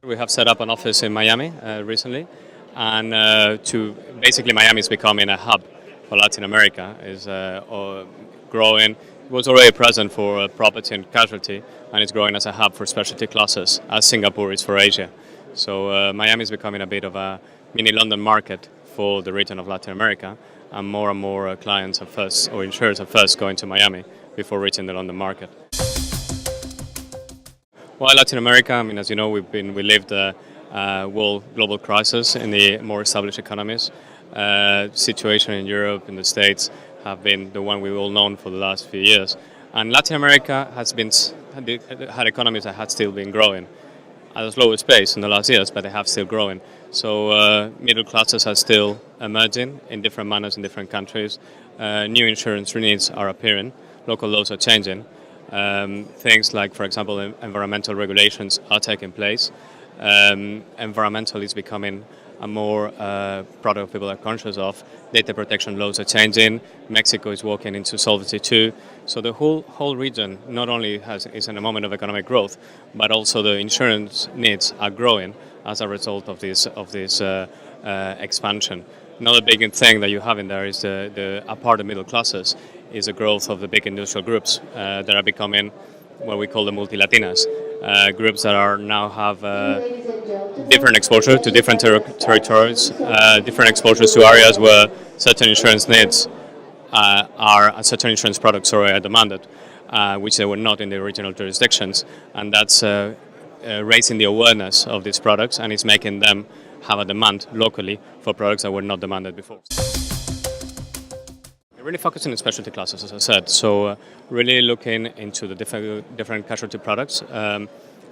We have set up an office in Miami recently, and basically Miami is becoming a hub for Latin America. Is growing. It was already present for property and casualty, and it's growing as a hub for specialty classes, as Singapore is for Asia. So Miami is becoming a bit of a mini London market for the region of Latin America, and more clients or insurers are first going to Miami before reaching the London market. Well, Latin America, I mean, as you know, we lived a world global crisis in the more established economies. Situation in Europe, in the States, have been the one we've all known for the last few years. And Latin America had economies that had still been growing at a slower pace in the last years, but they have still growing. So middle classes are still emerging in different manners in different countries. New insurance needs are appearing. Local laws are changing. Things like, for example, environmental regulations are taking place. Environmental is becoming a more product people are conscious of. Data protection laws are changing. Mexico is walking into Solvency II. So the whole region not only is in a moment of economic growth, but also the insurance needs are growing as a result of this expansion. Another big thing that you have in there is apart the middle classes is the growth of the big industrial groups that are becoming what we call the multi-Latinas, groups that are now have different exposure to different territories, different exposures to areas where certain insurance needs certain insurance products are demanded, which they were not in the original jurisdictions, and that's raising the awareness of these products, and it's making them have a demand locally for products that were not demanded before. Really focusing on specialty classes, as I said, so really looking into the different casualty products.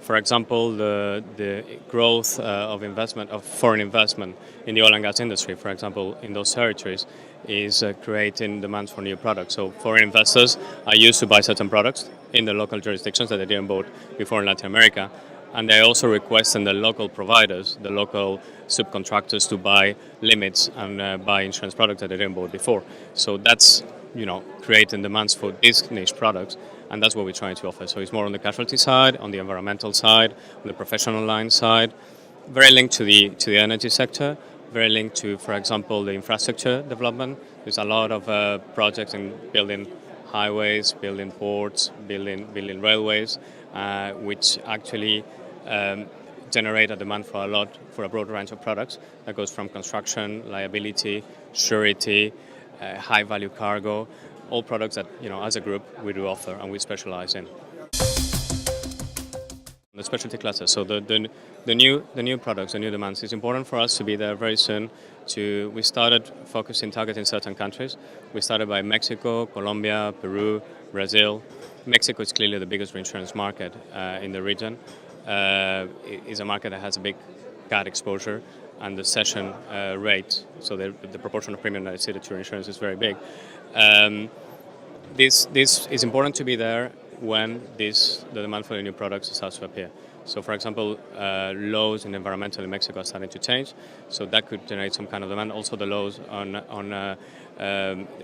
For example, the growth of foreign investment in the oil and gas industry, for example, in those territories, is creating demands for new products. So foreign investors are used to buy certain products in the local jurisdictions that they didn't bought before in Latin America. And they also requesting the local providers, the local subcontractors, to buy limits and buy insurance products that they didn't bought before. So that's creating demands for these niche products, and that's what we're trying to offer. So it's more on the casualty side, on the environmental side, on the professional line side, very linked to the energy sector, very linked to, for example, the infrastructure development. There's a lot of projects in building highways, building ports, building railways, which actually generate a demand for a broad range of products that goes from construction, liability, surety, high value cargo, all products that as a group we do offer and we specialize in. The specialty classes, so the new products, the new demands, it's important for us to be there very soon. We started targeting certain countries. We started by Mexico, Colombia, Peru, Brazil. Mexico is clearly the biggest reinsurance market in the region. It is a market that has a big CAT exposure, and the cession rate, so the proportion of premium that is ceded to insurance, is very big. This is important to be there when the demand for the new products starts to appear. So, for example, laws in environmental in Mexico are starting to change, so that could generate some kind of demand. Also, the laws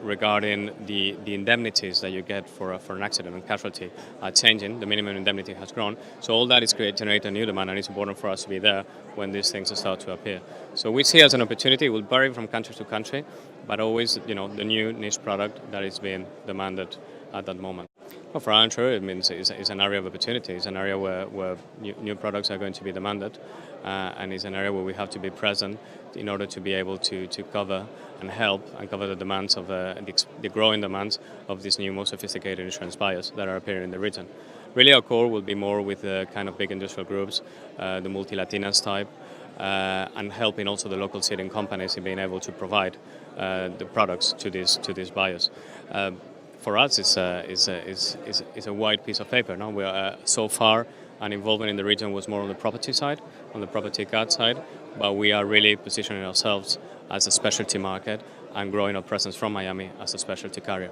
regarding the indemnities that you get for an accident and casualty are changing. The minimum indemnity has grown, so all that is generating a new demand, and it's important for us to be there when these things start to appear. So we see it as an opportunity. It will vary from country to country, but always, the new niche product that is being demanded at that moment. Well, for our insurer, it means it's an area of opportunity. It's an area where new products are going to be demanded, and it's an area where we have to be present in order to be able to cover and help and cover the demands of the growing demands of these new, more sophisticated insurance buyers that are appearing in the region. Really, our core will be more with the kind of big industrial groups, the multi-Latinas type, and helping also the local seeding companies in being able to provide the products to these buyers. For us, it's a wide piece of paper. No, we are so far, and involvement in the region was more on the property side, on the property CAT side, but we are really positioning ourselves as a specialty market and growing our presence from Miami as a specialty carrier.